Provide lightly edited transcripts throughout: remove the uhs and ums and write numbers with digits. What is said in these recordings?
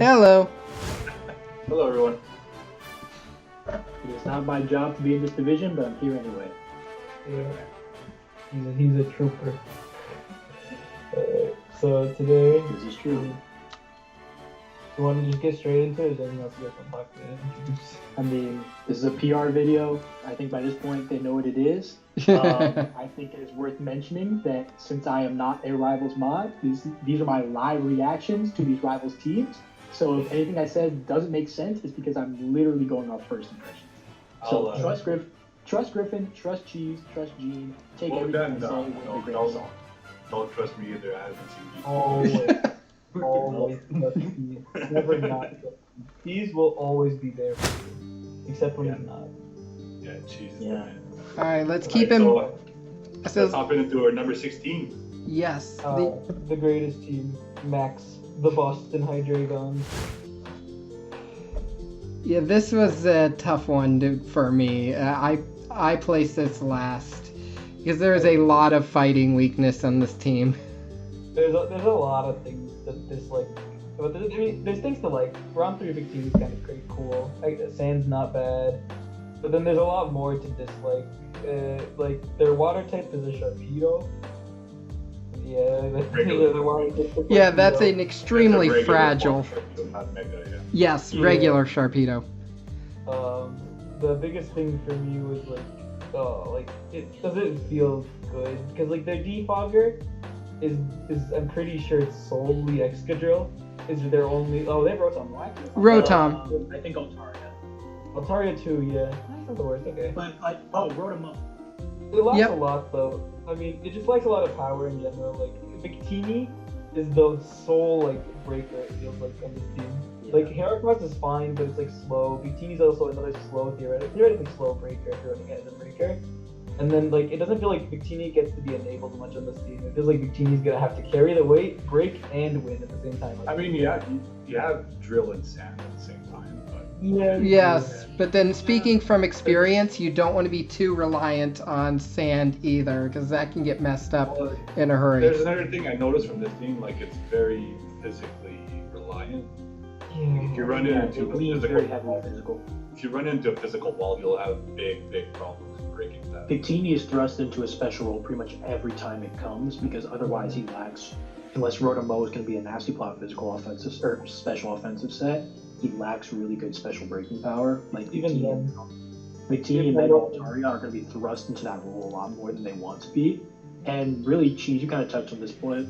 Hello. Hello, everyone. It's not my job to be in this division, but I'm here anyway. Yeah, he's a trooper. So today, This is true. you want to just get straight into it? Or is there anything else you guys want to talk to introduce? I mean, this is a PR video. I think by this point they know what it is. I think it is worth mentioning that since I am not a Rivals mod, these are my live reactions to these Rivals teams. So if anything I said doesn't make sense, it's because I'm literally going off first impressions. So trust Griffin, trust Cheese, trust Gene. Take everything I say with a grain of salt. Don't trust me either. I haven't seen you. Always trust Steve. Never not trust Steve. These will always be there for you, except when he's not. Yeah, Cheese is Yeah. the man. All right, let's keep him. So, let's hop into our number 16. Yes. The greatest team, Max, the Boston Hydreigon. Yeah, this was a tough one for me. I placed this last because there is a lot of fighting weakness on this team. There's a lot of things to dislike, but there's things to like. Round 3 Big Team is kind of pretty cool. Sand's not bad, but then there's a lot more to dislike. Like their water type is a Sharpedo. Yeah, the water type is Yeah, that's Sharpedo. an extremely That's a regular fragile. Sharpedo, not Mega, yeah. Yes, Yeah. regular Sharpedo. The biggest thing for me was like it doesn't feel good because like their defogger is I'm pretty sure it's solely Excadrill. Is their only they have Rotom. Why? Rotom. I think Altaria. Altaria too, yeah. That's not the worst. Okay. But Rotom. It lacks Yep. a lot though. I mean, it just lacks a lot of power in general. Like Victini is the sole like breaker it feels like on this team. Yeah. Like Heracross is fine, but it's like slow. Victini's also another slow theoretically slow breaker if you're running it as a breaker. And then like it doesn't feel like Victini gets to be enabled much on this team. It feels like Victini's gonna have to carry the weight, break, and win at the same time. I mean, you have Drill and Sand at the same time, but Yeah. Yes, but then speaking from experience, you don't want to be too reliant on Sand either because that can get messed up in a hurry. there's another thing I noticed from this team, like it's very physically reliant. If you run into a leans very physical heavily physical. if you run into a physical wall, you'll have big problems breaking that. Victini is thrust into a special role pretty much every time it comes because otherwise he lacks. Unless Rotom is going to be a nasty plot physical offensive or special offensive set, he lacks really good special breaking power. Like Even then. Victini and Mega Altaria are going to be thrust into that role a lot more than they want to be. And really, Cheese, you kind of touched on this point.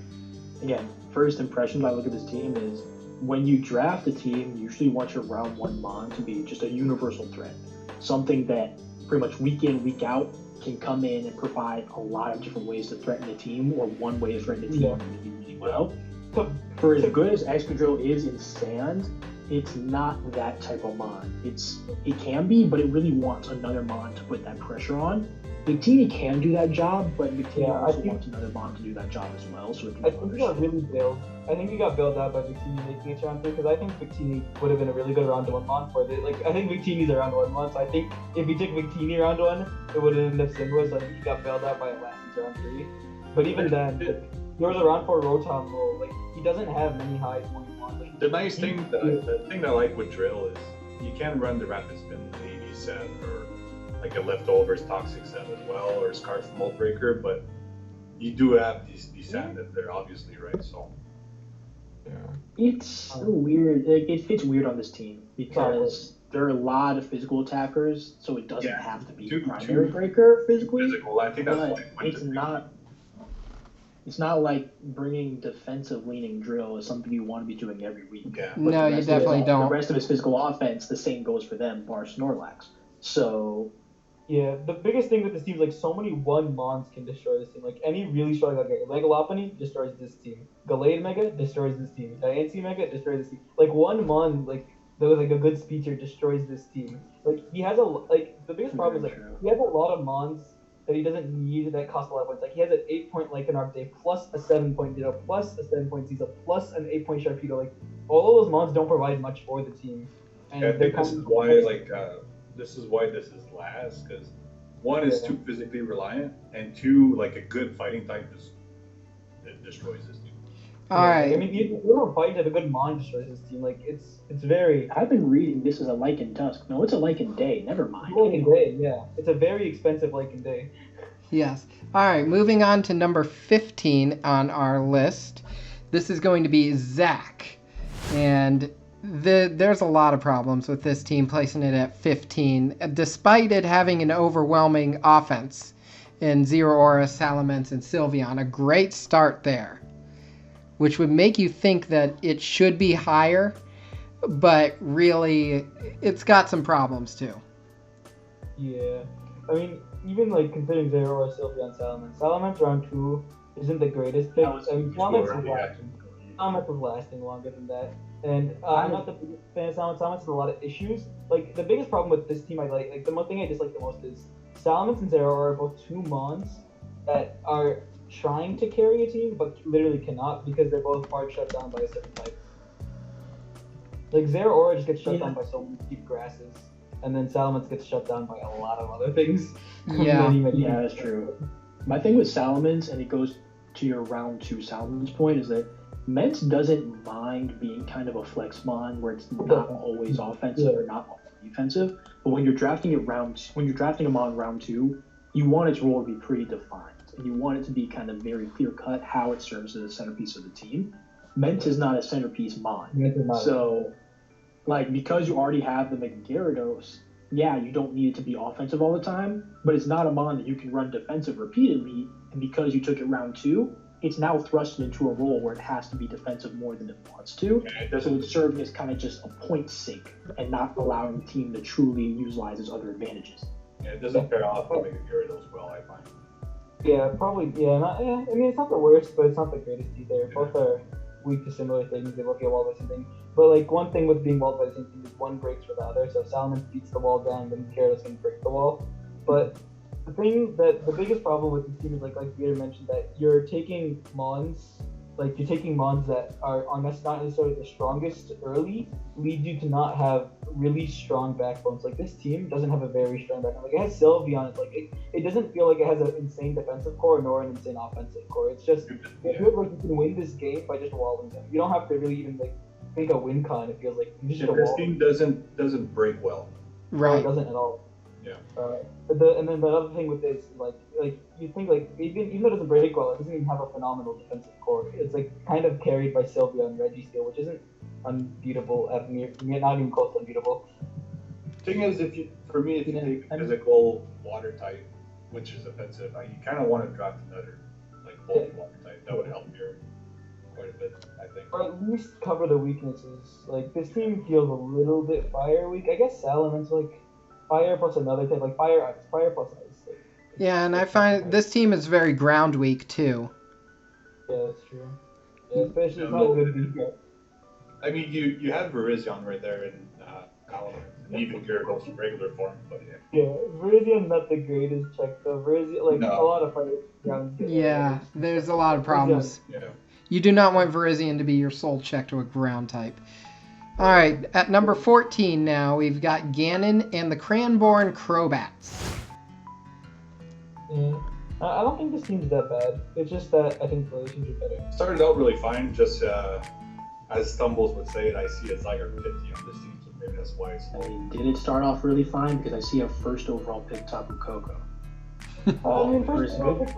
Again, first impression when I look at this team is when you draft a team, you usually want your round 1 Mon to be just a universal threat. Something that pretty much week in, week out can come in and provide a lot of different ways to threaten the team or one way to threaten the team really, really well. For as good as Excadrill is in Sand, it's not that type of Mon. It can be, but it really wants another Mon to put that pressure on. Victini can do that job, but Victini also wants another Mon to do that job as well. So it can I think he got really bailed. I think he got bailed out by Victini making it to round 3 because I think Victini would have been a really good round 1 mon for it. Like I think Victini's a round 1 mon, so I think if he took Victini round 1, it would have ended up similar. So I think he got bailed out by Atlantis round 3. But even then, there was a round 4 Rotom role. Like he doesn't have many high point mons. Like, The nice thing, the thing I like with Drill is you can run the Rapid Spin 80 set or like a Leftovers Toxic set as well, or Scarf Mold Breaker, but you do have these sand that they're obviously right. So It's so weird. Like, it fits weird on this team because there are a lot of physical attackers, so it doesn't have to be primary breaker physically. physical, I think that's But why it's not. It's not like bringing defensive leaning Drill is something you want to be doing every week. Yeah. But No, the you rest of definitely his- don't. The rest of his physical offense, the same goes for them, bar Snorlax. So yeah, the biggest thing with this team is like so many 1 mons can destroy this team. Like any really strong like Mega Lopunny destroys this team. Gallade Mega destroys this team. Diancie Mega destroys this team. Like 1 mon like that was like a good speecher destroys this team. Like he has the biggest problem is like he has a lot of mons that he doesn't need that cost a lot of points. Like he has an 8-point Lycanroc Day plus a 7-point Ditto plus a 7-point Ziza plus an 8-point Sharpedo. Like all of those mons don't provide much for the team. And I think this is why this is last, because one is too physically reliant, and two, like a good fighting type just it destroys this team. All right. I mean, you don't fight to have a good Mon destroys this team. Like it's very I've been reading this as a Lycan Tusk. No, it's a Lycan Day. Never mind. Lycan Day. Yeah, it's a very expensive Lycan Day. Yes. All right, moving on to number 15 on our list. This is going to be Zach. And there's a lot of problems with this team placing it at 15, despite it having an overwhelming offense in Zero Aura, Salamence, and Sylveon. A great start there, which would make you think that it should be higher, but really, it's got some problems too. Yeah, I mean, even like considering Zero or Sylveon Salamence round 2 isn't the greatest pick. I mean, Salamence was lasting longer than that. And I'm not the biggest fan of Salamence. Salamence has a lot of issues. Like, the biggest problem with this team like the thing I dislike the most is Salamence and Zero are both two Mons that are trying to carry a team, but literally cannot because they're both hard shut down by a certain type. Like, Zero Aura just gets shut down by so many deep grasses. And then Salamence gets shut down by a lot of other things. Yeah. Yeah, that's true. My thing with Salamence, and it goes to your round 2 Salamence point, is that Mence doesn't mind being kind of a flex mon where it's not always offensive or not always defensive. But when you're drafting him on round 2, you want its role to be pretty defined, and you want it to be kind of very clear cut how it serves as a centerpiece of the team. Mence is not a centerpiece mon, so like, because you already have the Gyarados, yeah, you don't need it to be offensive all the time, but it's not a mon that you can run defensive repeatedly, and because you took it round 2, it's now thrusted into a role where it has to be defensive more than it wants to. So it's serving as kind of just a point sink and not allowing the team to truly utilize its other advantages. Yeah, it doesn't pair off with Gyarados well, I find. Yeah, probably. I mean, it's not the worst, but it's not the greatest either. Both are weak to similar things. They both get walled by something. But like, one thing with being walled by the same thing is one breaks for the other. So if Salamence beats the wall down, then Gyarados can break the wall. But the biggest problem with this team is like Peter mentioned, that you're taking Mons that are not necessarily the strongest early, lead you to not have really strong backbones. Like, this team doesn't have a very strong backbone. Like, it has Sylveon. It's like it doesn't feel like it has an insane defensive core nor an insane offensive core. It's just it feels like you can win this game by just walling them. You don't have to really even like make a win con. It feels like you just this team doesn't break well. Right. It doesn't at all. Yeah. And then the other thing with this, like you think like even though it doesn't break well, it doesn't even have a phenomenal defensive core. It's like kind of carried by Sylvia and Registeel, which isn't unbeatable not even close to unbeatable. Thing is, if you take a physical water type, which is offensive, you kind of want to draft another like bulky water type. That would help your quite a bit, I think. Or at least cover the weaknesses. Like, this team feels a little bit fire weak. I guess Salamence like fire plus another type, like fire plus ice. Like, yeah, and I find this team is very ground weak too. Yeah, that's true. Yeah, especially it's not good defense. I mean, you have Virizion right there in Salamence, and even Gyarados in regular form, but yeah. Yeah, Virizion not the greatest check though. Virizion, a lot of fire ground. Yeah, there's a lot of problems. Yeah. You do not want Virizion to be your sole check to a ground type. All right, at number 14 now, we've got Ganon and the Cranborn Crobats. Yeah. I don't think this team's that bad. It's just that I think the relations are better. Started out really fine, just as Stumbles would say it, I see a Zygarde 50 on this team, so maybe that's why it's I mean, did it start off really fine? Because I see a first overall pick Tapu Koko. I mean, first Coco is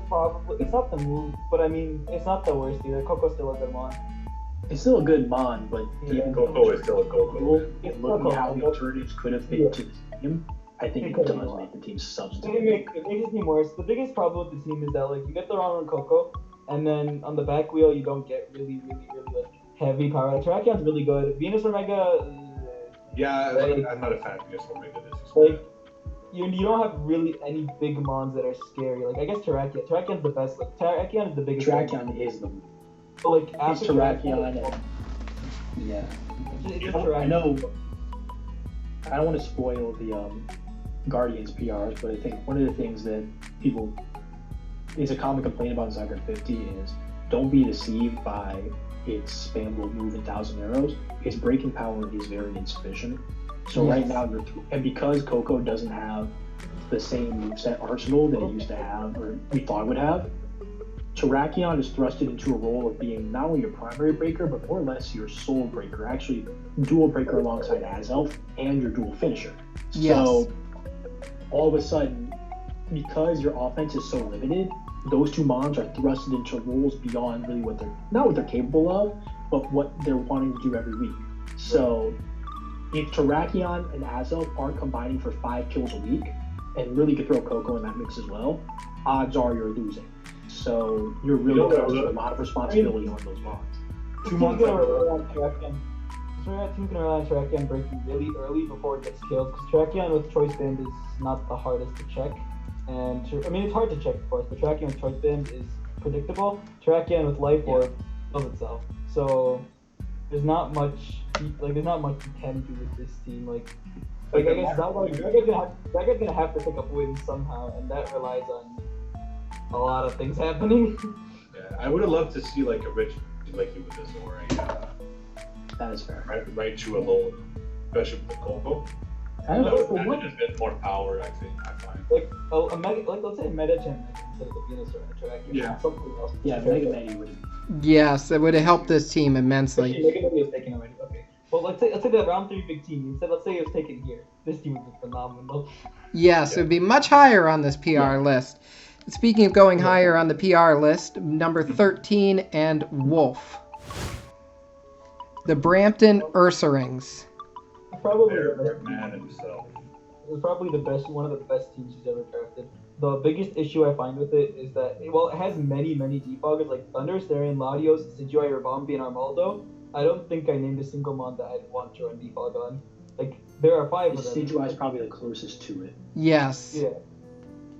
probably, it's not the move, but I mean, it's not the worst either. Coco's still a good one. It's still a good mon, but Coco is still a Coco. Looking at how the alternatives could have fit into this team, I think it does make the team substantive. It makes the team worse. The biggest problem with the team is that like you get the wrong on Coco, and then on the back wheel you don't get really like heavy power. Terrakion's really good. Venus Omega. Yeah, I'm not a fan of Venus Omega. Like, you don't have really any big mons that are scary. Like, I guess Terrakion. Terrakion's the best. Like, Terrakion is the biggest. Terrakion is the. But like after Terrakion. Yeah. I know. I don't want to spoil the Guardians PRs, but I think one of the things that people is a common complaint about Zygarde 50 is don't be deceived by its spammable move and 1,000 arrows. Its breaking power is very insufficient. So right now, and because Coco doesn't have the same moveset arsenal that it used to have, or we thought it would have, Terrakion is thrusted into a role of being not only your primary breaker, but more or less your sole breaker, actually dual breaker alongside Azelf and your dual finisher. Yes. So all of a sudden, because your offense is so limited, those two mons are thrusted into roles beyond really not what they're capable of, but what they're wanting to do every week. So if Terrakion and Azelf aren't combining for 5 kills a week, and really could throw Coco in that mix as well, odds are you're losing. So you're really putting a lot of responsibility on those mons. Two months Team's gonna rely on Terrakion breaking really early before it gets killed, because Terrakion with Choice Band is not the hardest to check. And it's hard to check, of course, but Terrakion with Choice Band is predictable. Terrakion with Life Orb kills itself. So there's not much you can do with this team. I guess that guy's gonna have to pick up wins somehow, and that relies on a lot of things happening. Yeah, I would have loved to see like a Rich like you with this or That is fair. right to alone, especially with the Coco. I don't That know, would what- have been more power, I think. I find. Let's say a meta champ instead of the Venus or a Terrakion. Yeah. Something else. Yeah, Mega Many would. Yes, it would have helped this team Actually, immensely. Mega Man was taken already. Okay. Well, let's say that round 3 big team. Instead, let's say it was taken here. This team would be phenomenal. Yes, it would be much higher on this PR list. Speaking of going higher on the PR list, number 13 and Wolf. The Brampton Ursarings. Probably Bear man himself. It was probably one of the best teams he's ever drafted. The biggest issue I find with it is that it has many defoggers like Thunder, Starion, Latios, Sigui, Rabambi, and Armaldo. I don't think I named a single mon that I'd want to run defog on. There are 5 of them. Sigui is probably the closest to it. Yes. Yeah.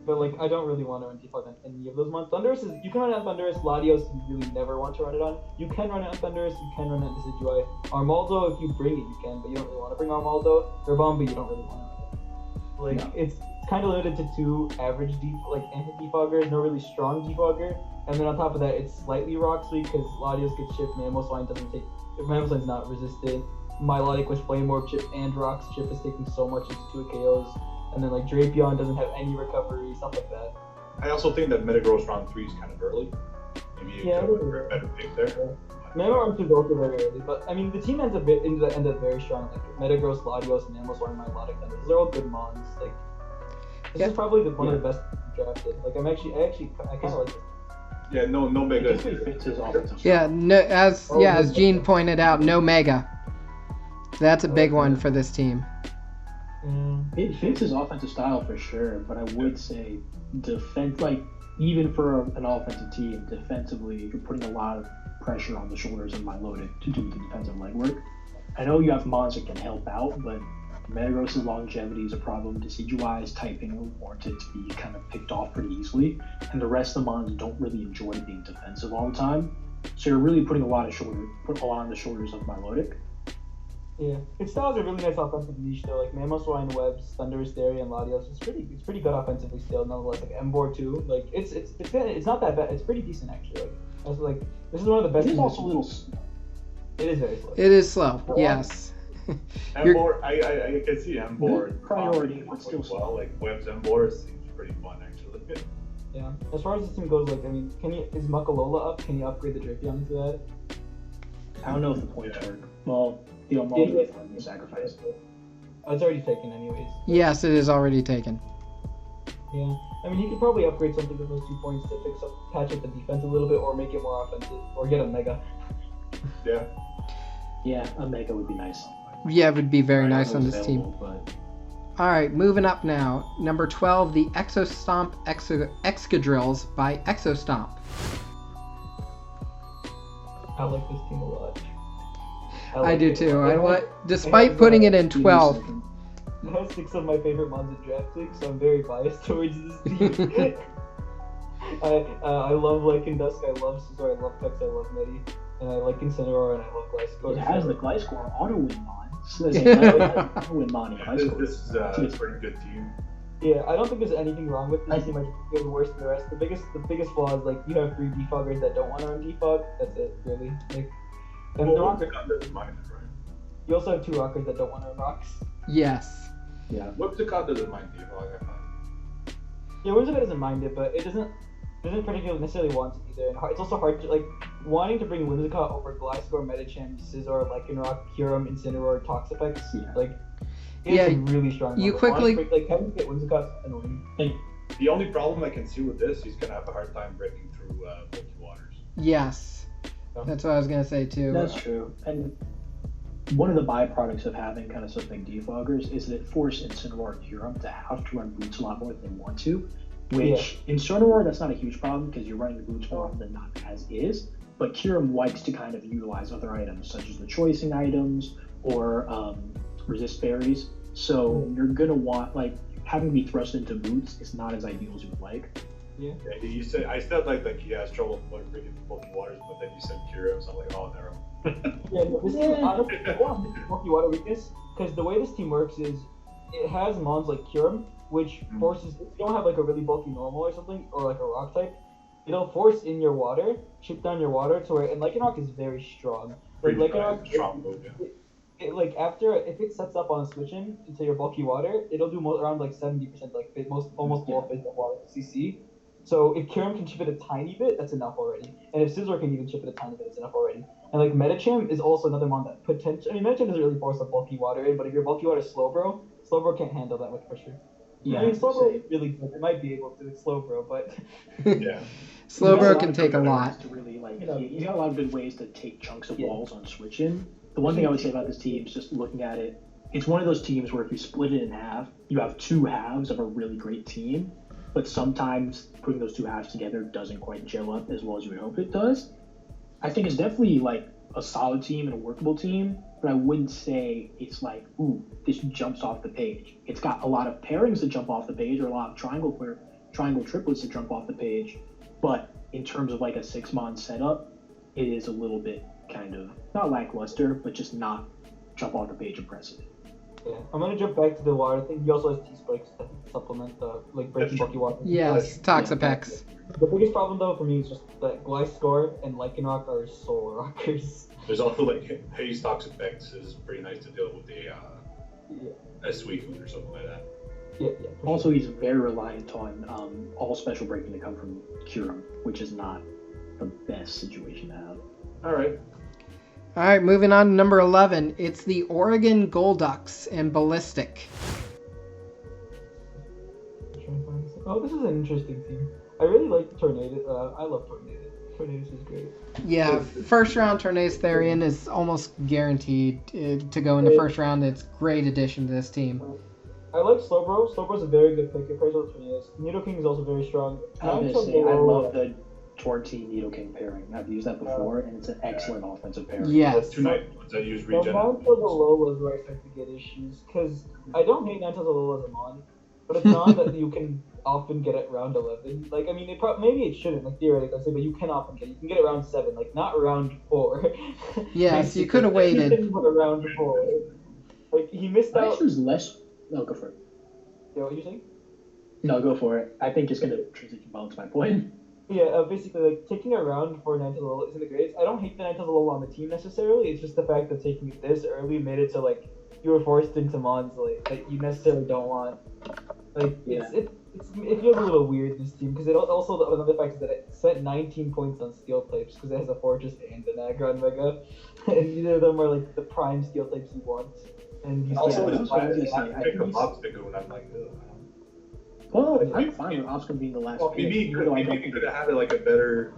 But I don't really want to run defog on any of those mons. Thunderous you can run it on Thunderous. Latios, you really never want to run it on. You can run it on Thunderous. You can run it on Sigui. Armaldo, if you bring it, you can, but you don't really want to bring Armaldo. Rabambi, you don't really want to. It's kind of limited to 2 average anti-defoggers, no really strong defogger, and then on top of that, it's slightly Roxley because Latios gets chipped, Mamoswine doesn't take. Mamoswine's not resisted. Milotic with Flame Orb chip and Rox chip is taking so much into 2 KOs, and then Drapion doesn't have any recovery, stuff like that. I also think that Metagross round 3 is kind of early. Maybe you could have a better pick there. Meta round 2 both are very early, but the team ends up very strong. Metagross, Latios, and Mamoswine, Milotic, and those are all good mons. This is probably one of the best drafted. I kind of like it. Yeah, no mega. It definitely fits his offensive style. Yeah, no, as Gene pointed out, no Mega. That's a big one for this team. It fits his offensive style for sure, but I would say even for an offensive team, defensively, you're putting a lot of pressure on the shoulders of Milotic to do the defensive legwork. I know you have mons that can help out, but Metagross's longevity is a problem. Decidueye's typing will warrant it to be kind of picked off pretty easily, and the rest of the mons don't really enjoy being defensive all the time. So you're really putting a lot on the shoulders of Milotic. Yeah, it still has a really nice offensive niche though. Mamoswine, Webs, Thunder, Stereo, and Latios. It's pretty good offensively still. Nonetheless, Emboar too. It's not that bad. It's pretty decent actually. This is one of the best. It is also a little. It is very slow. It is slow. Yes. Emboar, I can see Emboar priority, but still well. Web's Emboar seems pretty fun actually. Yeah. As far as this team goes, is Muckalola up? Can you upgrade the Drapion to that? I don't know if the points work. Well, the Armaldo is sacrifice. It's already taken anyways. Yes, it is already taken. Yeah. He could probably upgrade something with those 2 points to patch up the defense a little bit, or make it more offensive, or get a Mega. Yeah. Yeah, a Mega would be nice. Yeah, it would be very nice on this team. But... All right, moving up now. Number 12, the Exostomp Excadrills by Exostomp. I like this team a lot. I do too. Despite putting it in 12. I have 6 of my favorite mons in Draft League, so I'm very biased towards this team. I love Dusk, I love Scizor, I love Pex, I love Medi, and I like Incineroar, and I love Gliscor. It has the Gliscor auto-win mon. So there's a auto-win mon in Gliscor. This is a pretty good team. Yeah, I don't think there's anything wrong with this team. I think it's worse than the rest. The biggest flaw is you have 3 defoggers that don't want to run defog. That's it, really. And the rockers doesn't mind it, right? You also have 2 rockers that don't want to run rocks. Yes. Yeah. Whipsicott doesn't mind defog, I find. Yeah, Whimsicott doesn't mind it, but it doesn't particularly necessarily want to either. And it's also hard to like wanting to bring Whimsicott over Gliscor, Medicham, Scizor, Lycanroc, Kyurem, Incineroar, Toxapex. Yeah. Like it's a really strong. You number. quickly like having to get Whimsicott's annoying. The only problem I can see with this, he's gonna have a hard time breaking through bulky waters. yes, that's what I was gonna say too. That's true. And one of the byproducts of having kind of such big defoggers is that it forces Incineroar and Kyurem to have to run boots a lot more than they want to. Which in Incineroar, that's not a huge problem because you're running the boots more often than not as is. But Kyurem likes to kind of utilize other items such as the choicing items or resist berries. So you're gonna want like having to be thrust into boots is not as ideal as you would like. Yeah, you said I said like he has trouble breaking bulky waters, but then you said Kyurem, so I'm like, oh, never. Yeah, no, this team honestly, I want bulky water weakness because the way this team works is it has mons like Kyurem, which forces if you don't have like a really bulky normal or something or like a rock type, it'll force in your water, chip down your water to where and Lycanroc is very strong. Like Lycanroc, strong move, yeah. Like after if it sets up on a switch in into your bulky water, it'll do around like 70% like almost all phase of water CC. So if Kyurem can chip it a tiny bit, that's enough already. And if Scizor can even chip it a tiny bit, it's enough already. And like Medicham is also another mon that potentially. I mean, Medicham doesn't really force a bulky water in, but if your bulky water is Slowbro can't handle that much pressure. Yeah, I mean, Slowbro is really good. It might be able to. It's Slowbro, but Yeah. Slowbro can take a lot. To really, like, he's got a lot of good ways to take chunks of walls on switch in. The one thing I would say about this team is just looking at it, it's one of those teams where if you split it in half, you have two halves of a really great team, but sometimes putting those two halves together doesn't quite gel up as well as you would hope it does. I think it's definitely like a solid team and a workable team, but I wouldn't say it's like, ooh, this jumps off the page. It's got a lot of pairings that jump off the page or a lot of triangle triplets that jump off the page, but in terms of like a 6-mon setup, it is a little bit kind of not lackluster, but just not jump off the page impressive. yeah. I'm gonna jump back to the water thing. He also has T-Spikes that supplement like breaking bulky water. Yes, Toxapex. The biggest problem though for me is just that Gliscor and Lycanroc are soul rockers. There's also like Haze Toxapex is pretty nice to deal with a Suicune or something like that. Yeah. Also, he's very reliant on all special breaking to come from Kyurem, which is not the best situation to have. Alright. All right, moving on to number 11. It's the Oregon Golducks and Ballistic. Oh, this is an interesting team. I really like Tornado. I love Tornado. Tornadus is great. Yeah, first round Tornadus Therian is almost guaranteed to go in the first round. It's a great addition to this team. I like Slowbro. Slowbro's a very good pick compared to Tornadus. Nidoking is also very strong. I was gonna say, I love the Torty Nidoking pairing. I've used that before, and it's an excellent offensive pairing. Yes. Two nice ones that use The regen. Alola is where I start to get issues, because I don't hate Ninetales Alola as a mon, but it's not that you can often get it round 11. Like, I mean, maybe it shouldn't, like, theoretically, but you can often get it. You can get it round 7, like, not round 4. Yes, you could have waited. Around 4. Like, he missed out. Ice is less. No, go for it. Yeah, what are you saying? No, go for it. I think it's going to transition well to my point. Yeah, basically, like, taking a round for Ninetales Alola isn't the greatest. I don't hate the Ninetales Alola on the team necessarily. It's just the fact that taking it this early made it so, like, you were forced into mons, like, that you necessarily don't want. Like, it feels a little weird, this team, because it also, another fact is that it set 19 points on steel types, because it has a Fortress and an Aggron Mega, and neither of them are, like, the prime steel types you want. And you Also, Yeah, it's I was fine. gonna say, I Pick think a he's- obstacle, and I'm like, ugh. Well, I'm fine with Oscar being the last Well, pick. maybe you even though I don't could think- have had like a better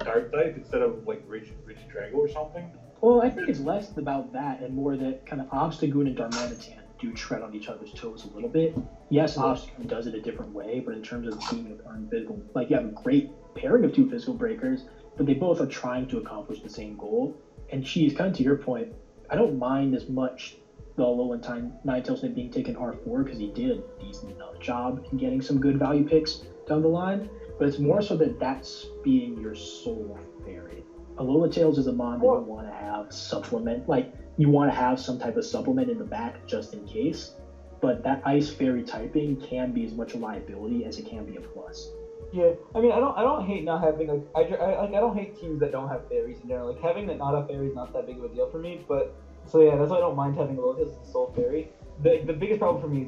dark type instead of like Rich Drago or something. Well, I think it's less about that and more that kind of Obstagoon and Darmanitan do tread on each other's toes a little bit. Yes, Obstagoon does it a different way, but in terms of being an physical, like you have a great pairing of two physical breakers, but they both are trying to accomplish the same goal. And she's kind of to your point, I don't mind as much the Alolan Ninetales being taken R4 because he did a decent enough job in getting some good value picks down the line, but it's more so that that's being your sole fairy. Alola Tails is a mon that you want to have supplement, like you want to have some type of supplement in the back just in case, but that Ice Fairy typing can be as much a liability as it can be a plus. Yeah, I mean, I don't hate not having, like, I don't hate teams that don't have fairies in general. Like, having that not have fairies is not that big of a deal for me, but, so yeah, that's why I don't mind having Alola as a soul fairy. the biggest problem for me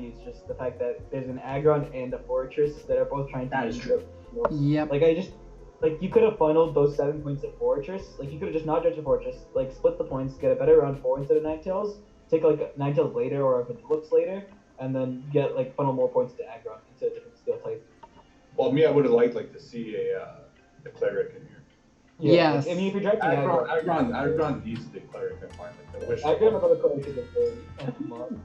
is just the fact that there's an Aggron and a Fortress that are both trying to. That is true. Yep. Like you could have funneled those 7 points of Fortress. Like you could have just not judged a Fortress, like split the points, get a better round 4 instead of Ninetales, take like Ninetales later or if it looks later, and then get like funnel more points to Aggron into a different skill type. Well, me, I would have liked to see the cleric in here. Yeah, Yes. like, I mean, if you're drafting Aggron needs the cleric. I find the wish. Aggron without a cleric is a very mod.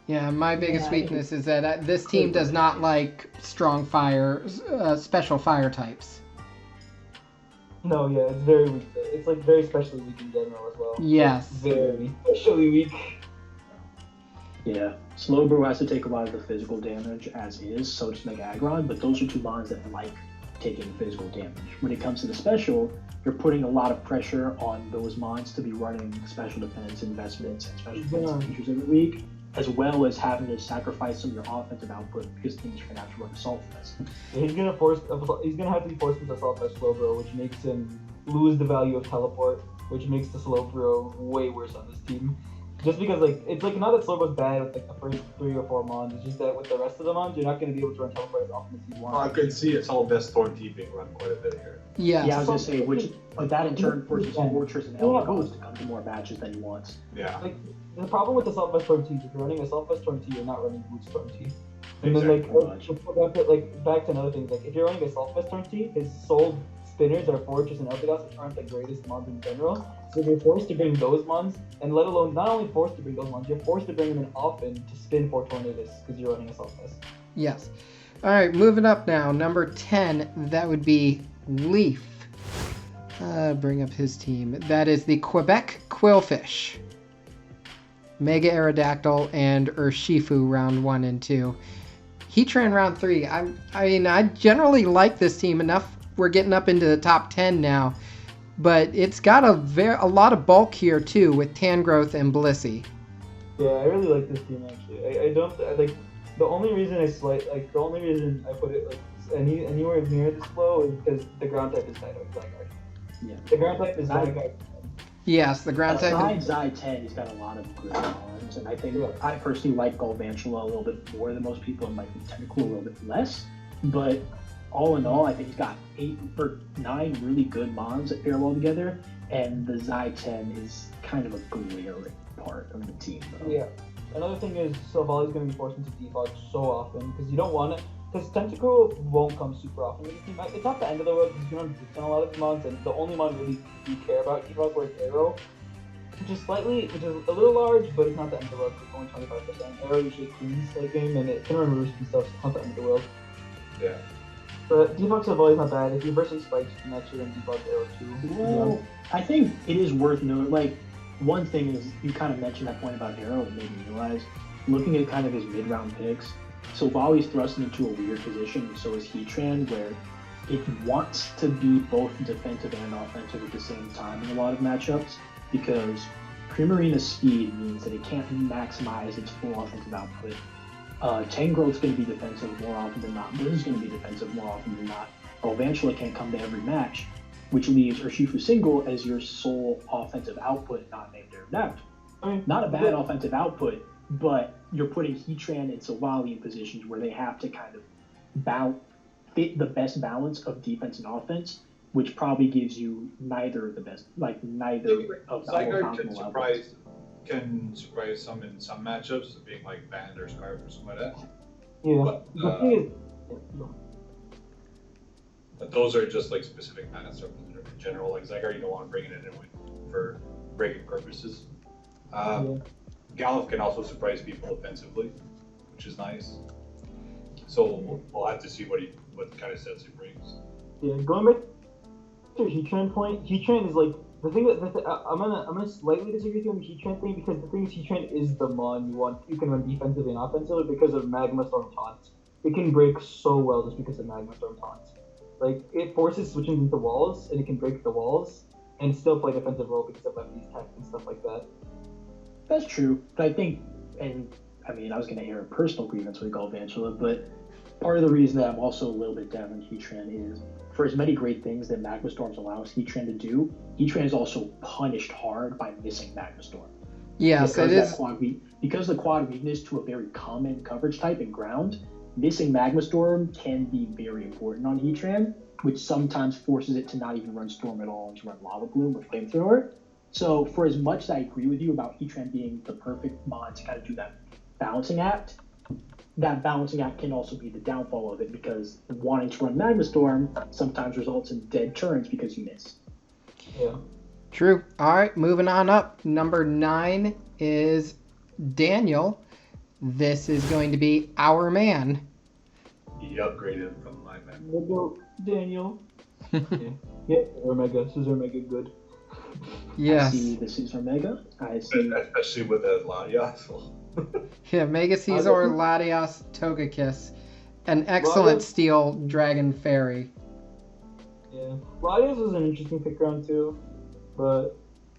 Yeah, my biggest Yeah, weakness is that this team does not like strong fire, special fire types. No, yeah, it's very weak. It's like very specially weak in general as well. Yes. Very specially weak. Yeah, Slowbro has to take a lot of the physical damage as is, so does Mega Aggron, but those are two mons that like taking physical damage. When it comes to the special, you're putting a lot of pressure on those mons to be running special defense investments and special defense features every week, as well as having to sacrifice some of your offensive output because teams are going to have to run Assault Vest. Yeah, he's gonna have to be forced into assault by Slowbro, which makes him lose the value of teleport, which makes the Slowbro way worse on this team. Just because it's not that Slowbro's bad with the first 3 or 4 mons, it's just that with the rest of the mons, you're not gonna be able to run teleport as often as you want. I could see Assault Vest Storm T being run quite a bit here. Yes. Yeah, I was going to say, but that in turn forces Fortress and Elder Gods to come to more matches than he wants. Yeah. Like the problem with Assault Vest Storm T is if you're running Assault Vest Storm T, you're not running Boot Storm T. And then back to another thing, if you're running Assault Vest Storm T, his soul spinners are Fortress and Elder Gods, which aren't the greatest mons in general. So you're forced to bring those mons, and let alone not only forced to bring those mons, you're forced to bring them in often to spin for Tornadus because you're running Assault Vest. Yes. All right, moving up now. Number 10, that would be Leaf. Bring up his team. That is the Quebec Quillfish. Mega Aerodactyl and Urshifu round 1 and 2. Heatran round 3. I generally like this team enough. We're getting up into the top 10 now. But it's got a lot of bulk here too with Tangrowth and Blissey. Yeah, I really like this team actually. I don't like the only reason I put it anywhere near this low is because the ground type is Zygarde. Yeah. The ground type is Zygarde. Yes, the ground type. Besides Zy 10, he's got a lot of good mons, and I think I personally like Galvantula a little bit more than most people, and like Tentacool a little bit less. But all in all, I think he's got 8 or 9 really good mons that pair well together, and the Zy 10 is kind of a glaring part of the team, though. Yeah. Another thing is Silvali's going to be forced into defog so often because you don't want it. Because Tentacool won't come super often with the team. It's not the end of the world because you don't defend a lot of the mons, and the only mon really you care about defog was Arrow, which is a little large, but it's not the end of the world. It's only 25%. Arrow usually cleans that game, and it can run roost and stuff. So it's not the end of the world. Yeah. But defog Silvali's not bad. If you're versing Spikes, you can actually run defog Arrow too. Well, I think it is worth noting, one thing is, you kind of mentioned that point about Arrow, and made me realize, looking at kind of his mid-round picks, Silvali's thrust into a weird position, and so is Heatran, where it wants to be both defensive and offensive at the same time in a lot of matchups, because Primarina's speed means that it can't maximize its full offensive output. Tangrowth's going to be defensive more often than not. Blizz is going to be defensive more often than not. Galvantula can't come to every match, which leaves Urshifu single as your sole offensive output, not named Aerodactyl. Not a bad offensive output, but you're putting Heatran and Silvally in positions where they have to kind of fit the best balance of defense and offense, which probably gives you neither of the best, neither of the Zygarde can surprise some in some matchups, being like Band or Scarf or something like that. Yeah. But, the thing is, but those are just specific matchups in general. Like Zygarde, you don't want to bring it in for breaking purposes. Galuf can also surprise people offensively, which is nice. So we'll have to see what kind of sets he brings. Yeah, going back to Heatran point, Heatran is the thing I'm gonna slightly disagree with you on the Heatran thing because the thing is Heatran is the mon you can run defensively and offensively because of Magma Storm taunts. It can break so well just because of Magma Storm taunts. It forces switching into walls and it can break the walls and still play defensive role because of lefties tech and stuff like that. That's true, but I think, and I mean, I was going to air a personal grievance with Galvantula, but part of the reason that I'm also a little bit down on Heatran is, for as many great things that Magma Storms allows Heatran to do, Heatran is also punished hard by missing Magma Storm. Yes, it is. Because the quad weakness to a very common coverage type in ground, missing Magma Storm can be very important on Heatran, which sometimes forces it to not even run Storm at all and to run Lava Bloom or Flamethrower. So for as much as I agree with you about Heatran being the perfect mod to kind of do that balancing act can also be the downfall of it, because wanting to run Magma Storm sometimes results in dead turns because you miss. Yeah. True. All right, moving on up. Number 9 is Daniel. This is going to be our man. He upgraded from my man. We'll go Daniel. Yeah, Scissor Mega good. Yes. I see the Caesar Mega. I see. Especially with that Latias. Yeah, Mega Caesar, Latias, Togekiss. An excellent steel Dragon Fairy. Yeah. Latias was an interesting pick round too, but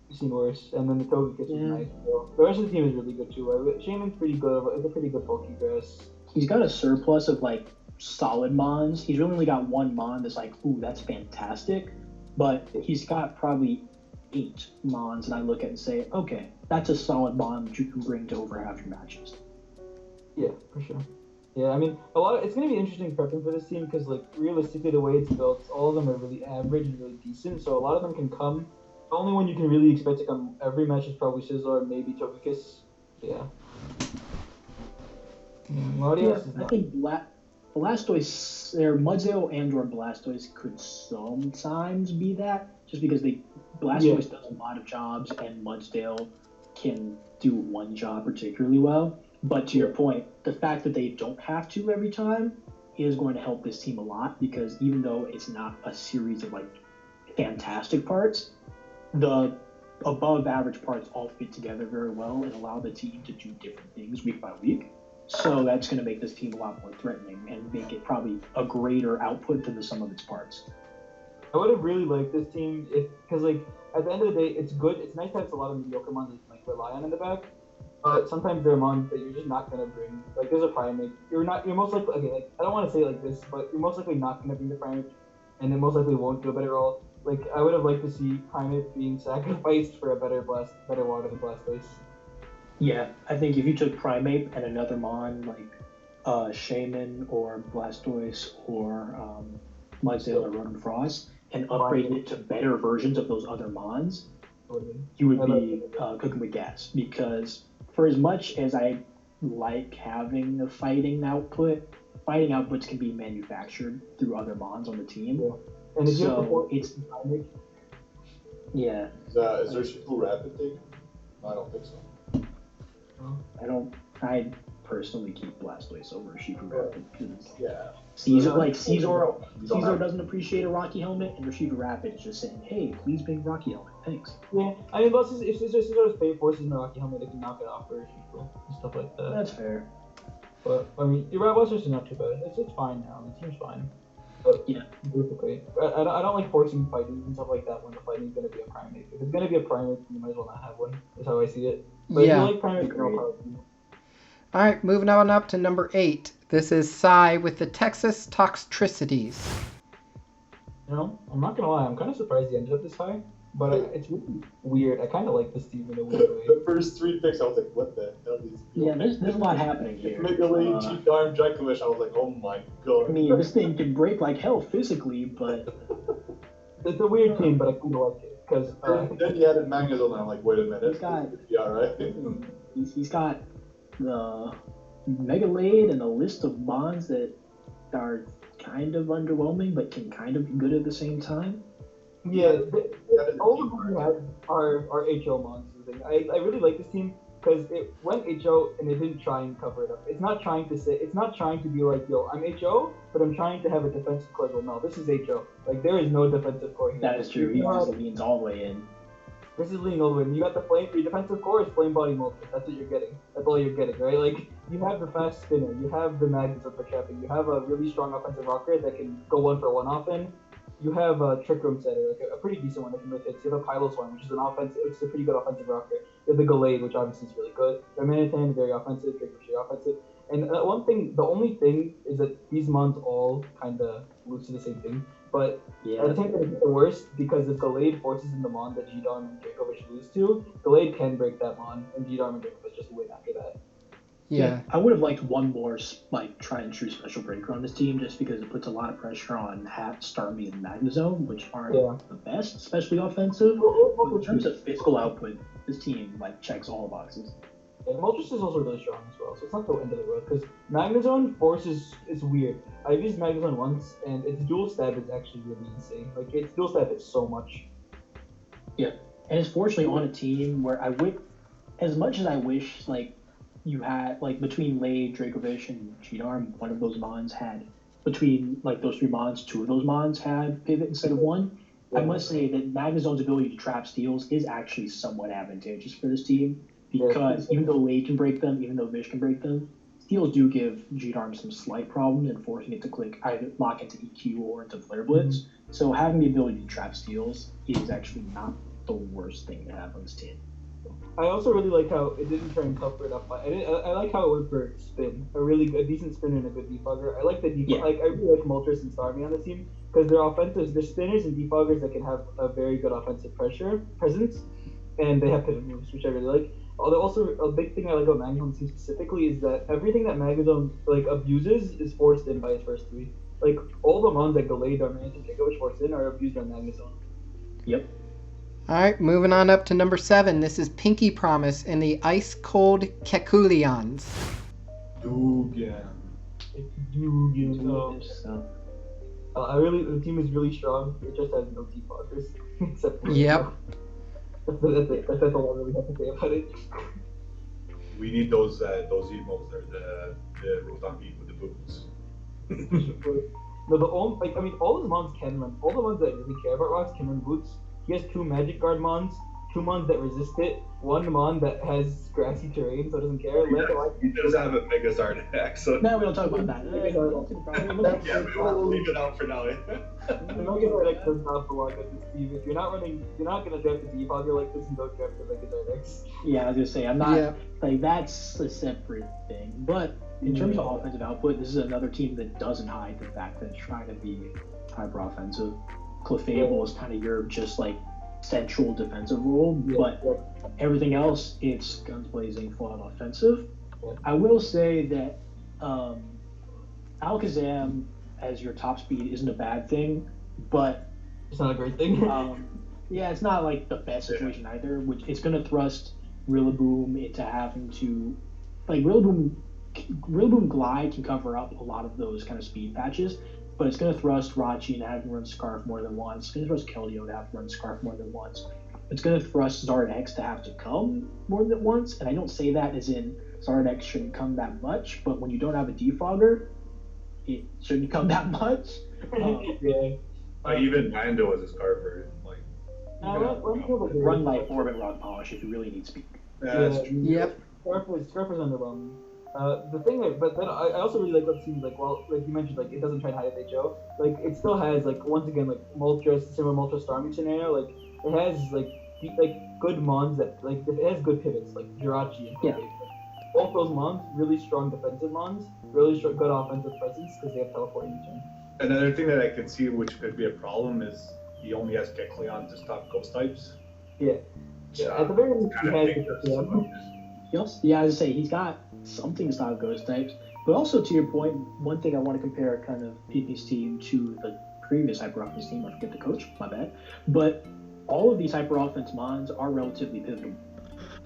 you've seen worse. And then the Togekiss was nice. So the rest of the team is really good too. Shaman's pretty good. It's a pretty good Pokegrass. He's got a surplus of like solid mons. He's really only got one mon that's like, ooh, that's fantastic. But he's got probably 8 mons, and I look at it and say, okay, that's a solid mon that you can bring to over half your matches. Yeah, for sure. Yeah, I mean, it's going to be interesting prepping for this team because, like, realistically, the way it's built, all of them are really average and really decent. So a lot of them can come. The only one you can really expect to come every match is probably Scizor, maybe Togekiss. Yeah. I think Blastoise, or Mudsdale and or Blastoise could sometimes be that, just because Blastoise does a lot of jobs and Mudsdale can do one job particularly well. But to your point, the fact that they don't have to every time is going to help this team a lot, because even though it's not a series of like fantastic parts, the above average parts all fit together very well and allow the team to do different things week by week. So that's going to make this team a lot more threatening and make it probably a greater output than the sum of its parts. I would have really liked this team because, like, at the end of the day, it's good. It's nice to have a lot of mediocre mons that you can, like, rely on in the back. But sometimes there are mons that you're just not going to bring. Like, there's a Primate. You're most likely, okay, like, I don't want to say it like this, but you're most likely not going to bring the Primate, and it most likely won't do a better role. Like, I would have liked to see Primate being sacrificed for a better water than Blastoise. Yeah, I think if you took Primate and another mon like Shaman or Blastoise or Mudsdale or Rotom Frost and upgraded it to better versions of those other mons, you would be cooking with gas. Because for as much as I like having the fighting outputs can be manufactured through other mons on the team. Yeah. And if so it's yeah. Is there Shifu Rapid thing? No, I don't think so. I personally keep Blastoise over Shifu Rapid because Yeah. Caesar doesn't appreciate a Rocky Helmet, and Shifu Rapid is just saying, "Hey, please bring Rocky Helmet, thanks." Yeah, I mean, plus if Scizor's pay forces in the Rocky Helmet, they can knock it off for Shifu and stuff like that. That's fair. But I mean, your Blastoise is not too bad. It's fine now. The team's fine. But yeah, basically, I don't like forcing fighting and stuff like that when the fighting is going to be a Primate. If it's going to be a Primate, you might as well not have one. That's how I see it. But if you like Primate, All right, moving on up to number 8. This is Psy with the Texas Toxtricities. You know, I'm not gonna lie, I'm kind of surprised he ended up this high, but it's really weird. I kind of like this team in a weird way. The first 3 picks, I was like, what the hell is this? Yeah, there's a lot happening here. Mega Lane, Cheap Arm, Dracovish, I was like, oh my god. I mean, this thing can break like hell physically, but it's a weird team, but I kind of like it because. Then he added Magnezone, and I'm like, wait a minute. He's got the Mega Lade and a list of bonds that are kind of underwhelming, but can kind of be good at the same time. Yeah, all of them are HO monsters. I really like this team because it went HO and it didn't try and cover it up. It's not trying to be like, yo, I'm HO, but I'm trying to have a defensive core. Well, no, this is HO. Like, there is no defensive core here. That is true. He just leans all the way in. This is leaning all the way in. You got the flame. Your defensive core is flame body multi. That's what you're getting. That's all you're getting, right? Like, you have the fast spinner. You have the Magnetism for trapping. You have a really strong offensive rocker that can go 1-for-1 often. You have a Trick Room Setter, like a pretty decent one that can make hits. You have a Piloswine, which is it's a pretty good offensive rocker. You have the Gallade, which obviously is really good. Their Manatane, very offensive. Trick Room, offensive. And the only thing is that these mons all kind of lose to the same thing. But at the same time, it's the worst because if Gallade forces in the mon that G-Darm and Dracovish lose to, Gallade can break that mon, and G-Darm and Dracovish just win after that. Yeah. I would have liked one more try and true special breaker on this team just because it puts a lot of pressure on Starmie and Magnezone, which aren't the best, especially offensive. But in terms of physical output, this team checks all the boxes. And Moltres is also really strong as well, so it's not the end of the world. Because Magnezone forces is weird. I've used Magnezone once, and its dual stab is actually really insane. Like its dual stab is so much. Yeah, and it's fortunately on a team where as much as I wish you had between Lay, Dracovish, and G-Darm, one of those mons had between those three mons, two of those mons had pivot instead of one. I must say that Magnezone's ability to trap steals is actually somewhat advantageous for this team. Because even though Lay can break them, even though Vish can break them, steals do give G-Darm some slight problems in forcing it to either lock into EQ or into Flare Blitz. Mm-hmm. So having the ability to trap steals is actually not the worst thing to have on this team. I also really like how it didn't try and cover it up. I like how it went for spin, a decent spin and a good defogger. I like the defogger. I really like Moltres and Starmie on the team because they're spinners and defoggers that can have a very good offensive presence, and they have pivot moves, which I really like. Although also a big thing I like about Magnezone team specifically is that everything that Magnezone abuses is forced in by its first three. All the mons that Gallade, Darmanitan, and Dracovish forced in are abused by Magnezone. Yep. Alright, moving on up to number 7. This is Pinky Promise and the Ice Cold Kekuleons. Dugan. The team is really strong. It just has no defoggers. Except for That's all I really have to say about it. We need those emotes or the Rotom beat with the boots. No, all those mons can run. All the ones that really care about rocks can run boots. He has 2 Magic Guard mons, 2 mons that resist it, 1 mon that has grassy terrain, so it doesn't care. He does have a Megazard X. So no, we don't talk about that. We'll leave it out for now. The Megazard X does not belong at this team. If you're not gonna draft a defogger like this, and don't draft the Megazard X. Yeah, I was gonna say I'm not that's a separate thing. But in terms of offensive output, this is another team that doesn't hide the fact that it's trying to be hyper offensive. Clefable is kind of your just central defensive role, but everything else, it's guns blazing, full on offensive. I will say that Alakazam as your top speed isn't a bad thing, but it's not a great thing. It's not the best situation either, which it's going to thrust Rillaboom into having to Rillaboom Glide can cover up a lot of those kind of speed patches. But it's going to thrust Rachi into having to run Scarf more than once. It's going to thrust Keldeo to have to run Scarf more than once. It's going to thrust Zardex to have to come more than once. And I don't say that as in Zardex shouldn't come that much, but when you don't have a defogger, it shouldn't come that much. Even Lando as a Scarfer. Run Life Orb and Rock Polish if you really need speed. Yep. Scarf was underwhelming. The thing, but then I also really like what seems you mentioned, it doesn't try and hide it, Joe. It still has once again Moltres, similar Moltres Starmie scenario. It has good mons that it has good pivots Jirachi and Kobe. Both those mons, really strong defensive mons, really strong, good offensive presence because they have teleporting return. Another thing that I can see which could be a problem is he only has Kecleon to stop ghost types. Yeah. At the very least, he has I was say he's got something to stop ghost types. But also to your point, one thing I want to compare kind of PP's team to the previous hyper offense team. I forget the coach, my bad. But all of these hyper offense mons are relatively pivotal.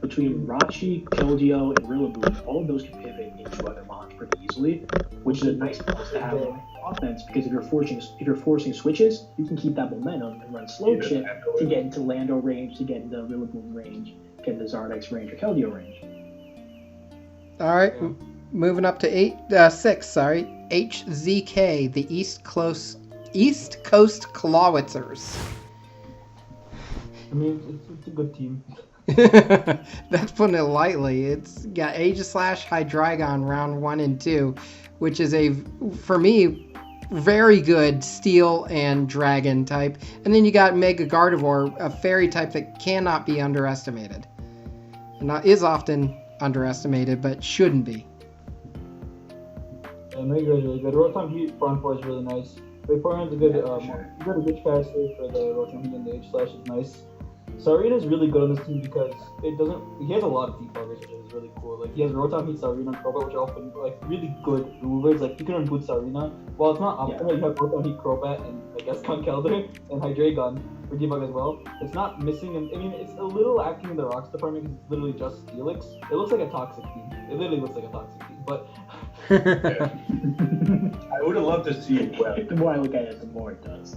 Between Rachi, Keldeo, and Rillaboom, all of those can pivot into other mons pretty easily, which is a nice balance to have on offense because if you're forcing switches, you can keep that momentum and run slow shit to get into Lando range, to get into Rillaboom range, get into Zardex range or Keldeo range. All right, moving up to 6. HZK, the East Coast Clawitzers. I mean, it's a good team. That's putting it lightly. It's got Aegislash, Hydreigon round 1 and 2, which is for me, very good Steel and Dragon type. And then you got Mega Gardevoir, a fairy type that cannot be underestimated. And is often underestimated, but shouldn't be. Mega is really good. Rotom Heat front four is really nice. Vaporeon's a good, for sure. good Witch Caster for the Rotom Heat, and the H-Slash is nice. Sarina is really good on this team because he has a lot of debuggers, which is really cool. Like, he has Rotom Heat, Sarina, and Crobat, which are often, like, really good movers. Like, you can run good Sarina. While it's not optimal, you have Rotom Heat, Crobat, and, I guess, Conkeldurr, and Hydreigon for debug as well. It's not missing, I mean, it's a little lacking in the Rocks department because it's literally just Steelix. It looks like a toxic team. It literally looks like a toxic team, but... I would have loved to see it well. The more I look at it, the more it does.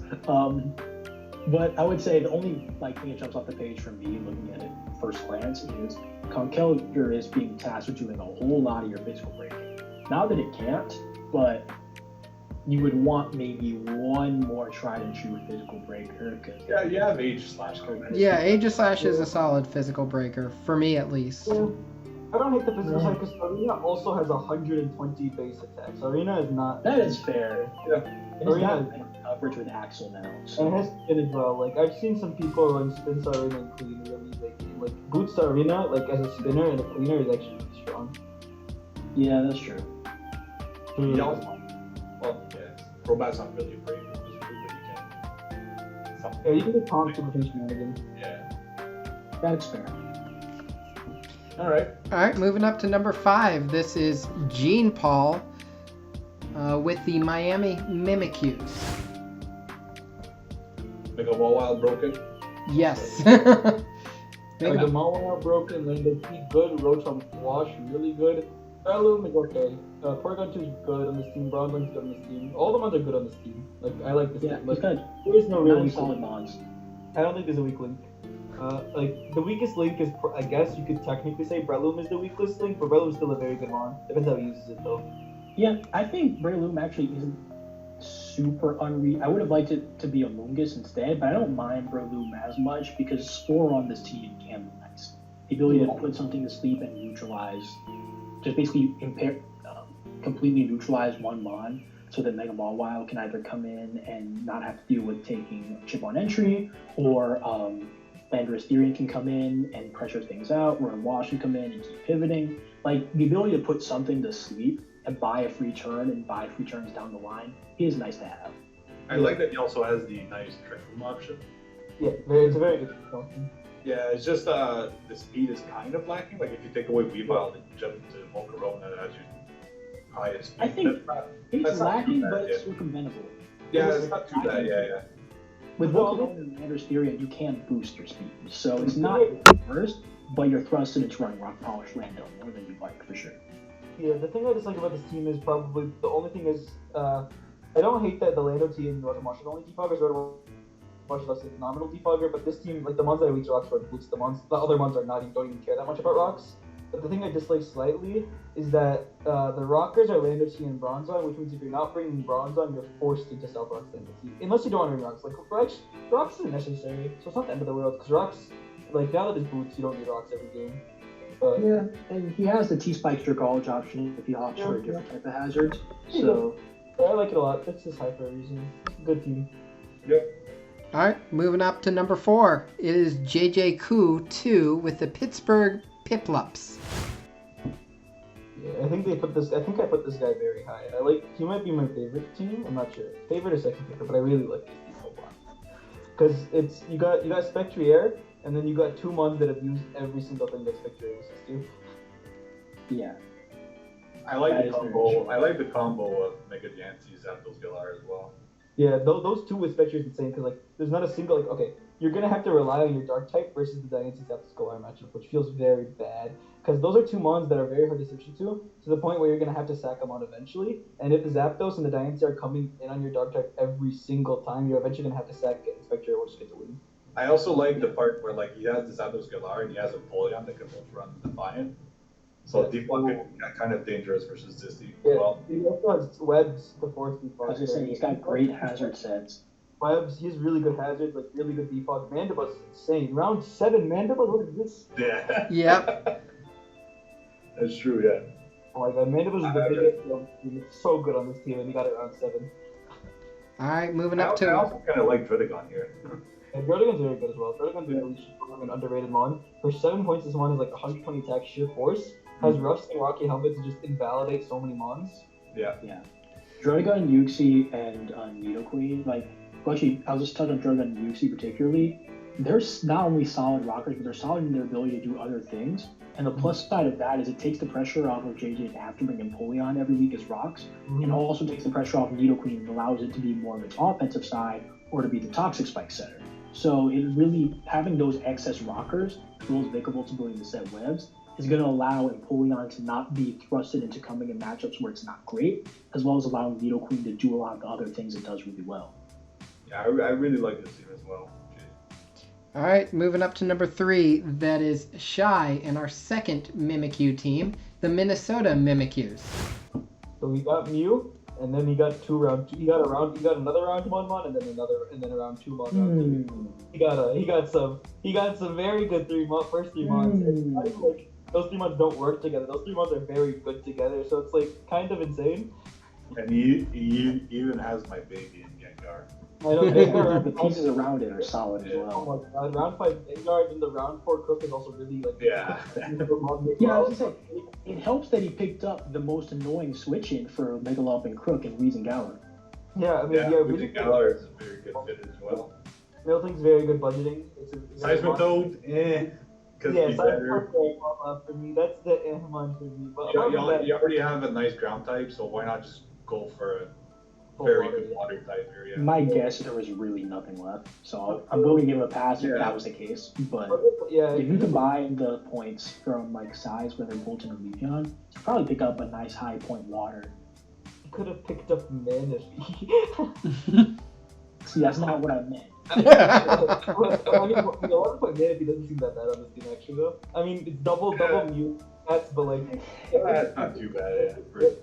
But I would say the only thing that jumps off the page for me looking at it first glance is Conkeldurr is being tasked with doing a whole lot of your physical breaking. Not that it can't, but you would want maybe one more tried and true physical breaker. Yeah, you have H-Slash coming. Yeah, Aegislash is a solid physical breaker, for me at least. Yeah. I don't hate the physical side because Arena also has 120 base attacks. Arena is not. That is fair. Yeah. It is not coverage with Axel now. So. And it has spin as well. Like, I've seen some people run spin Arena and clean really like Boots Arena, like as a spinner and a cleaner is actually really strong. Yeah, that's true. He also, Crobat's not really afraid of this prove that he can. Yeah, you can get pumped to the shenanigans. Yeah. That's fair. Alright. Alright, moving up to number 5. This is Gene Paul with the Miami Mimikyu. Make a wall wild broken. Yes. Like the Mawile broken, then the Heat good, Rotom Wash really good. Breloom is okay. Porygon 2 is good on this team, Bronzong's good on this team. All the ones are good on this team. Like, I like this team. Like, there's no real weak solid link. mons. I don't think there's a weak link. Like, the weakest link is, I guess you could technically say Breloom is the weakest link, but Breloom's still a very good mon. Depends how he uses it, though. Yeah, I think Breloom actually isn't super I would have liked it to be a Mungus instead, but I don't mind Breloom as much because Spore on this team can be nice. The ability to put something to sleep and neutralize, just basically completely neutralize one mon, so that Mega Mawile can either come in and not have to deal with taking chip on entry, or Landorus Therian can come in and pressure things out, or Wash can come in and keep pivoting. Like, the ability to put something to sleep and buy a free turn and buy free turns down the line is nice to have. I like that he also has the nice trick room option. Yeah, it's a very good option. Yeah, it's just the speed is kind of lacking. Like, if you take away Weavile and jump to Volcarona as your highest speed. I think it's lacking, but it's circumventable. Yeah, it's not too bad, yeah. With Volcarona and Landorus Therian, you can boost your speed. So it's not first, but your thrust and it's running Rock Polish Lando more than you'd like, for sure. Yeah, the thing I dislike about this team is probably, the only thing is, I don't hate that the Lando team and Rotom Wash are the only debuggers, Rotom Wash is less a nominal debugger, but this team, like the mons that are weak to rocks are boots, the other mons are don't even care that much about rocks. But the thing I dislike slightly is that the rockers are Lando T and Bronzong, which means if you're not bringing Bronzong, you're forced into self rocks Lando T. Unless you don't want to bring rocks. Like, rocks isn't necessary, so it's not the end of the world, because rocks, like, now that it's boots, you don't need rocks every game. Yeah, and he has the T-Spike College option if he opts for a different type of hazards. So I like it a lot. It's just high for a reason. Good team. Yep. Alright, moving up to number 4. It is JJ Koo 2 with the Pittsburgh Piplups. Yeah, I think I put this guy very high. He might be my favorite team. I'm not sure. Favorite or second favorite, but I really like this team a lot. Because it's you got Spectrier, and then you got 2 mons that have used every single thing that Spectrier uses to. yeah. I like the combo. I like the combo of Mega Yanceys at those Galar as well. Yeah, those 2 with Spectrier is insane because like there's not a single okay, you're gonna have to rely on your Dark type versus the Diancie Zapdos Galar matchup, which feels very bad because those are 2 mons that are very hard to switch to the point where you're gonna have to sack them out eventually. And if the Zapdos and the Diancie are coming in on your Dark type every single time, you're eventually gonna have to sack it, and Spectrier will just get to win. I also like the part where like he has the Zapdos Galar and he has a Polion that can both run Defiant. So Default can be kind of dangerous versus this team as well. He also has webs to force Default. I was just saying, he's got great hazard sets. Webs, he has really good hazards, like really good Default. Mandibule's insane. Round 7, Mandibule, what is this? Yeah. Yep. That's true, yeah. Oh my god, Mandibule's the biggest on this team. It's so good on this team, and he got it round 7. Alright, moving up I to... also kind of like Druddigon here. And Druddigon's very good as well. Druddigon's a really strong and underrated mon. For 7 points, this mon is like 120 attack, sheer force. Has Ruffs and Rocky Helmets to just invalidate so many mons. Yeah. Yeah. Drogon, Yuxi, and Nidoqueen, like, well, actually, I'll just touch on Drogon and Yuxi particularly. They're not only solid rockers, but they're solid in their ability to do other things. And the plus side of that is it takes the pressure off of JJ to have to bring Empoleon every week as rocks, and also takes the pressure off Nidoqueen and allows it to be more of its offensive side or to be the toxic spike setter. So it really, having those excess rockers, those Vicavolt's ability to set webs, is going to allow Empoleon to not be thrusted into coming in matchups where it's not great, as well as allowing Nidoqueen to do a lot of the other things it does really well. Yeah, I really like this team as well. All right, moving up to number 3. That is Shy and our second Mimikyu team, the Minnesota Mimikyus. So we got Mew, and then he got he got another round 1 mon, and then a round 2 mon. He got some very good first 3 mons. Like, those 3 mons don't work together. Those 3 mons are very good together, so it's like kind of insane. And he even has my baby in Gengar. I know The pieces around it are solid as well. Oh my god, round 5 Gengar and the round 4 Crook is also really like Yeah. Yeah, I was gonna say, it helps that he picked up the most annoying switch-in for Megalop and Crook and Weezingauer. Yeah, I mean, Yeah, really Galar is a very good fit as well. Miltank's very good budgeting. Seismitoad, because yeah, he's better. For me, that's the mon for me. But You already have a nice ground type, so why not just go for a very good water type area? My guess, there was really nothing left, so I'm willing to give him a pass if that was the case. But if you combine the points from like size, whether Bolton or Leafeon, you probably pick up a nice high point water. You could have picked up Manaphy. See, that's not what I meant. I mean, the 11 point Manaphy doesn't seem that bad on this team actually though. I mean, it's double Mew stats, but like that's not too bad. What's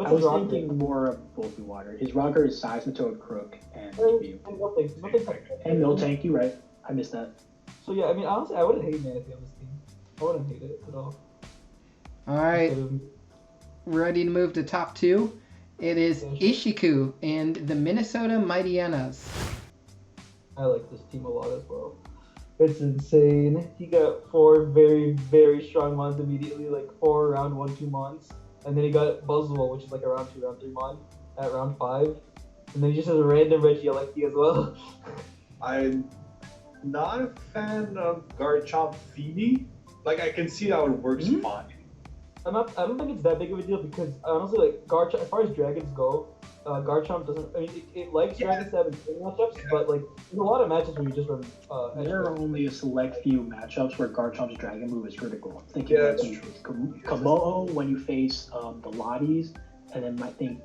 I was his rocker? thinking more of Bolton water. His rocker is Seismitoad, Crook, and Mew. And Miltank, you right. I missed that. So yeah, I mean, honestly, I wouldn't hate Manaphy on this team. I wouldn't hate it at all. All right, ready to move to top 2. It is Ishiku and the Minnesota Mighty Hyenas. I like this team a lot as well. It's insane. He got 4 very, very strong mons immediately, like 4 round 1, 2 mons. And then he got Buzzwole, which is like a round 2, round 3 mon at round 5. And then he just has a random Regieleki as well. I'm not a fan of Garchomp Phoebe. Like, I can see how it works fine. I don't think it's that big of a deal because honestly, like Garchomp, as far as dragons go, Garchomp doesn't. I mean, it likes dragons to have in matchups, but like there's a lot of matches where you just run. There are only a select few matchups where Garchomp's dragon move is critical. I'm thinking about Kamoho when you face the Lotties, and then I think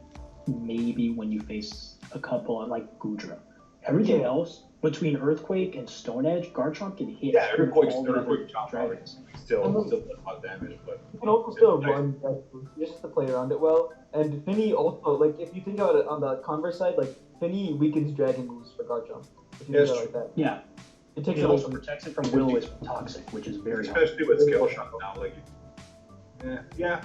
maybe when you face a couple like Gudra. Everything else between Earthquake and Stone Edge, Garchomp can hit. Yeah, Earthquake dragons. Still does a lot of damage, but you can also still run just to play around it well. And Finny also, like, if you think about it on the converse side, like Finny weakens dragon moves for Garchomp. If you think about it like that. Yeah. It takes it also protects it from Will-O-Wisp Toxic, which is very especially with Scale Shot now. Like, yeah.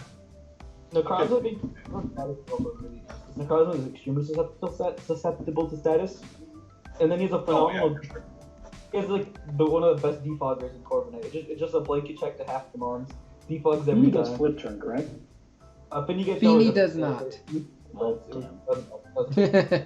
Necrozma being really nice. Necrozma is extremely susceptible to status. And then he has a phenomenal. He has like one of the best defoggers in Corviknight. It's just a blanket check to half the mons. Defogs every Finny time. does flip turn, correct? Finny does not. Oh, damn.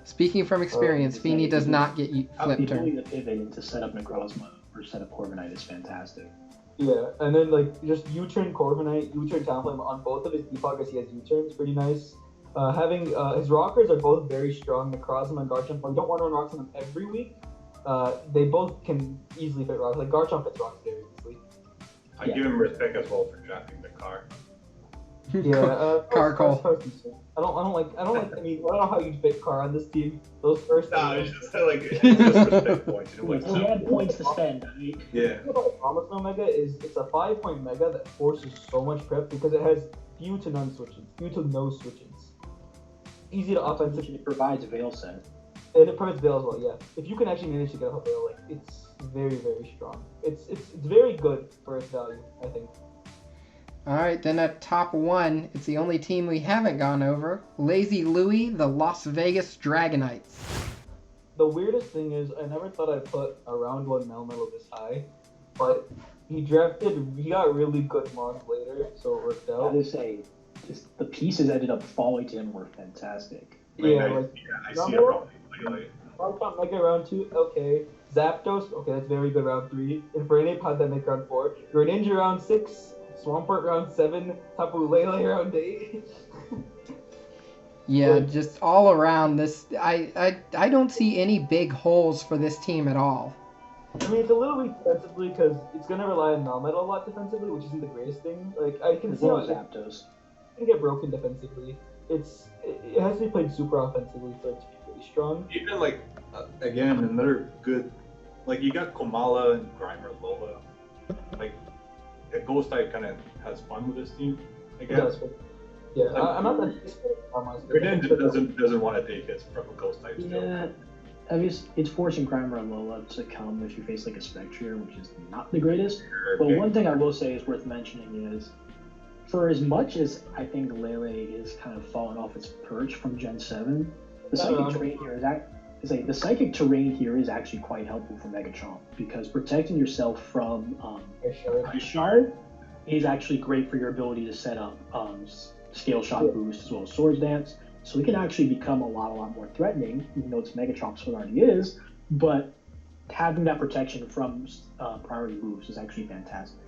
Speaking from experience, Finny does not get flip The turn. ability to pivot to set up Necrozma or set up Corviknight is fantastic. Yeah, and then like just U-turn Corviknight, U-turn Talonflame on both of his defoggers. He has U-turns, pretty nice. Having his rockers are both very strong. Necrozma and Garchomp. You don't want to run rocks on them every week. They both can easily fit rocks. Like Garchomp fits rocks very easily. I give him respect as well for drafting the car. Yeah, Carcol. I don't like. I don't know how you pick Car on this team. Those first. No, it's just like it's just respect points. You know, like, He had points to spend, right? Yeah. Promise No Mega is it's a 5-point mega that forces so much prep because it has few to no switch-ins. Easy to offensive. It provides Veil set. And it provides Veil as well, yeah. If you can actually manage to get a Veil, like it's very, very strong. It's very good for its value, I think. All right, then at top 1, it's the only team we haven't gone over. Lazy Louie, the Las Vegas Dragonites. The weirdest thing is, I never thought I'd put a round 1 Melmetal this high, but he got really good mons later, so it worked out. I would say just the pieces ended up falling to him were fantastic. Yeah, I, like I see it wrong. Like, Archon Mega round 2, okay. Zapdos, okay, that's very good round 3. Infernape Pandemic round 4. Greninja round 6. Swampert round 7. Tapu Lele round 8. Yeah, Like- just all around this. I don't see any big holes for this team at all. I mean, it's a little weak defensively because it's going to rely on Melmetal a lot defensively, which isn't the greatest thing. Like, I can As see how well as it Zapdos. can get broken defensively. It has to be played super offensively for it to be really strong. even like again another good, like you got Komala and Grimer Lola. Like a ghost type kind of has fun with this team, I It guess. does, but yeah, I'm not that Greninja doesn't want to take hits from a ghost type still. Yeah, obviously it's forcing Grimer and Lola to come if you face like a Spectre, which is not the greatest. But Okay. one thing I will say is worth mentioning is, for as much as I think Lele is kind of fallen off its perch from Gen 7, the psychic terrain here the psychic terrain here is actually quite helpful for Megachomp because protecting yourself from Ice Shard is actually great for your ability to set up Scale Shot boost as well as Swords Dance. So it can actually become a lot more threatening, even though it's Megachomp's what it already is. But having that protection from priority boost is actually fantastic.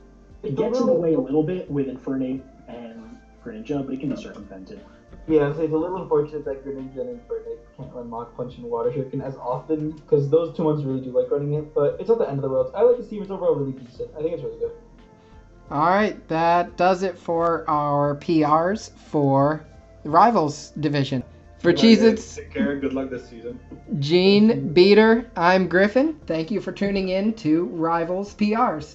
It gets in the way a little bit with Infernape and Greninja, but it can be circumvented. Yeah, so it's a little unfortunate that Greninja and Infernape can't run Mach Punch and Water Shuriken as often, because those two ones really do like running it, but it's not the end of the world. I like this team, it's overall really decent. I think it's really good. All right, that does it for our PRs for the Rivals division. For Cheez-Its, Take care. Good luck this season. Gene, Beater, I'm Griffin. Thank you for tuning in to Rivals PRs.